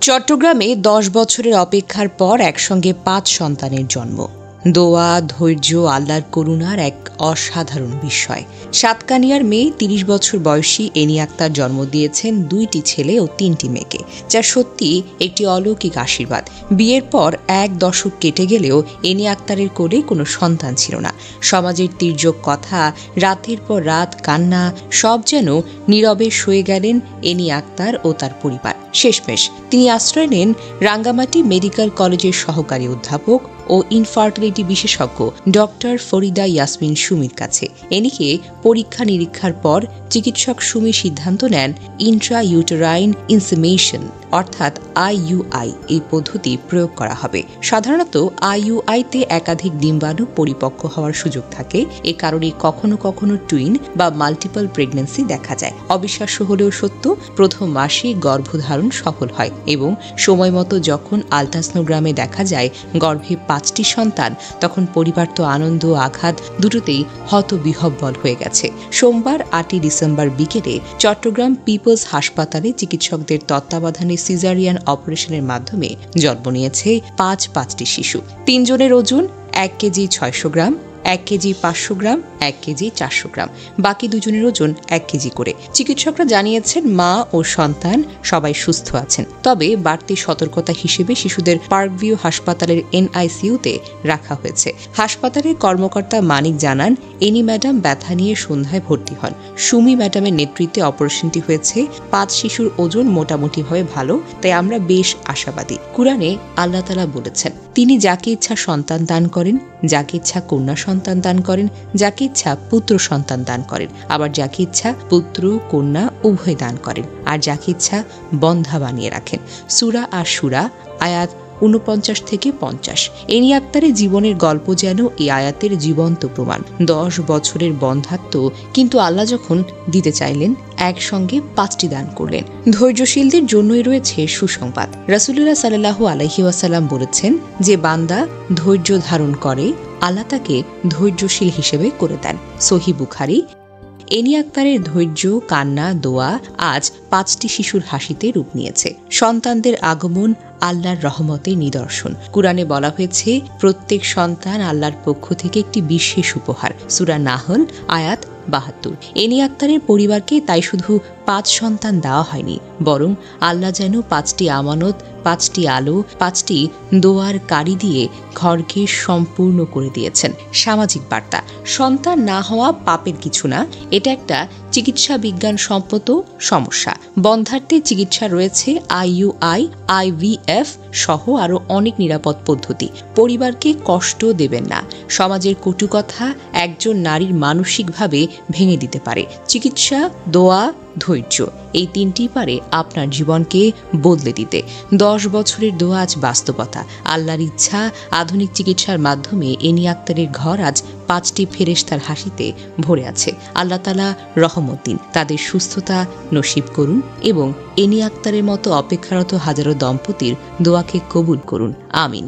চট্টগ্রামে ১০ বছরের অপেক্ষার পর একসঙ্গে ৫ সন্তানের জন্ম। দোয়া, ধৈর্য, আল্লাহর করুণার এক অসাধারণ বিস্ময়। সাতকানিয়ার মেয়ে ৩০ বছর বয়সী এনি আক্তার জন্ম দিয়েছেন ২টি ছেলে ও ৩টি মেয়েকে, যা সত্যি একটি অলৌকিক আশীর্বাদ। বিয়ের পর ১ দশক কেটে গেলেও এনি আক্তারের কোলে কোনো সন্তান ছিল না। সমাজের তির্যক কথা, রাতের পর রাত কান্না, সব যেন নীরবে সয়ে গেলেন এনি আক্তার ও তার পরিবার। শেষমেশ তিনি আশ্রয় নেন রাঙ্গামাটি মেডিকেল কলেজের সহকারী অধ্যাপক ও ইনফার্টিলিটি বিশেষজ্ঞ ডক্টর ফরিদা ইয়াসমিন সুমির কাছে। এনিকে পরীক্ষা নিরীক্ষার পর চিকিৎসক সুমি সিদ্ধান্ত নেন ইন্ট্রাইউটেরাইন ইনসেমিনেশন অর্থাৎ IUI এই পদ্ধতি প্রয়োগ করা হবে। সাধারণত IUI-তে একাধিক ডিম্বাণু পরিপক্ক হওয়ার সুযোগ থাকে। এ কারণে কখনো কখনো টুইন বা মাল্টিপল প্রেগন্যান্সি দেখা যায়। অবিশ্বাস্য হলেও সত্য, প্রথম মাসে গর্ভধারণ সফল হয় এবং সময় মতো যখন আলট্রাসোনোগ্রামে দেখা যায় গর্ভে 5টি সন্তান, তখন পরিবার তো আনন্দ আঘাত দুটোতেই হতবিহ্বল হয়ে গেছে। সোমবার 8ই ডিসেম্বর বিকেলে চট্টগ্রাম পিপলস হাসপাতালে চিকিৎসকদের তত্ত্বাবধানে সিজারিয়ান অপারেশনের মাধ্যমে জন্ম নিয়েছে 5টি শিশু। 3 জনের ওজন 1 কেজি 600 গ্রাম, 1 কেজি 500 গ্রাম, 1 কেজি 400 গ্রাম, বাকি 2 জনের ওজন 1 কেজি করে। চিকিৎসকরা জানিয়েছেন মা ও সন্তান সবাই সুস্থ আছেন। তবে বাড়তি সতর্কতা হিসেবে শিশুদের পার্কভিউ হাসপাতালের NICU-তে রাখা হয়েছে। হাসপাতালের কর্মকর্তা মানিক জানান, এনি ম্যাডাম ব্যথা নিয়ে সন্ধ্যায় ভর্তি হন। সুমি ম্যাডামের নেতৃত্বে অপারেশনটি হয়েছে। 5 শিশুর ওজন মোটামুটিভাবে ভালো, তাই আমরা বেশ আশাবাদী। কুরআনে আল্লাহ তাআলা বলেছেন, তিনি যাকে ইচ্ছা সন্তান দান করেন, যাকে ইচ্ছা কন্যা সন্তান দান করেন, যাকে ইচ্ছা পুত্র সন্তান দান করেন, আবার যাকে ইচ্ছা পুত্র কন্যা উভয় দান করেন, আর যাকে ইচ্ছা বন্ধা বানিয়ে রাখেন। সূরা আশ-শুরা আয়াত 49 থেকে 50। এনি আক্তারের জীবনের গল্প যেন এই আয়াতের জীবন্ত প্রমাণ। 10 বছরের বন্ধাত্ব, কিন্তু আল্লাহ যখন দিতে চাইলেন একসঙ্গে 5টি দান করলেন। ধৈর্যশীলদের জন্যই রয়েছে সুসংবাদ। রাসূলুল্লাহ সাল্লাল্লাহু আলাইহি ওয়াসাল্লাম বলেছেন, যে বান্দা ধৈর্য ধারণ করে আল্লাহ তাকে ধৈর্যশীল হিসেবে করে দেন। সহিহ বুখারী। এনি আক্তারের ধৈর্য, কান্না, দোয়া আজ 5টি শিশুর হাসিতে রূপ নিয়েছে। সন্তানদের আগমন আল্লাহর রহমতের নিদর্শন। কুরআনে বলা হয়েছে, প্রত্যেক সন্তান আল্লাহর পক্ষ থেকে একটি বিশেষ উপহার। সূরা নাহল আয়াত 72। এনি আক্তারের পরিবারকে তাই শুধু 5 সন্তান দেওয়া হয়নি, বরং আল্লাহ যেন 5টি আমানত, 5টি আলো, 5টি দোয়ার কারি দিয়ে ঘরকে সম্পূর্ণ করে দিয়েছেন। সামাজিক বার্তা, সন্তান না হওয়া পাপের কিছু না, এটা একটা চিকিৎসা বিজ্ঞান সম্মত সমস্যা। বন্ধাত্বের চিকিৎসা রয়েছে IUI, IVF সহ আরও অনেক নিরাপদ পদ্ধতি। পরিবারকে কষ্ট দেবেন না। সমাজের কটু কথা একজন নারীর মানসিকভাবে ভেঙে দিতে পারে। চিকিৎসা, দোয়া, ধৈর্য, এই 3টি পারে আপনার জীবনকে বদলে দিতে। 10 বছরের দোয়া আজ বাস্তবতা। আল্লাহর ইচ্ছা, আধুনিক চিকিৎসার মাধ্যমে এনি আক্তারের ঘর আজ 5টি ফেরেশতার হাসিতে ভরে আছে। আল্লাহ তাআলা রহমত দিন, তাদের সুস্থতা নসিব করুন এবং এনি আক্তারের মতো অপেক্ষারত হাজারো দম্পতির দোয়াকে কবুল করুন। আমিন।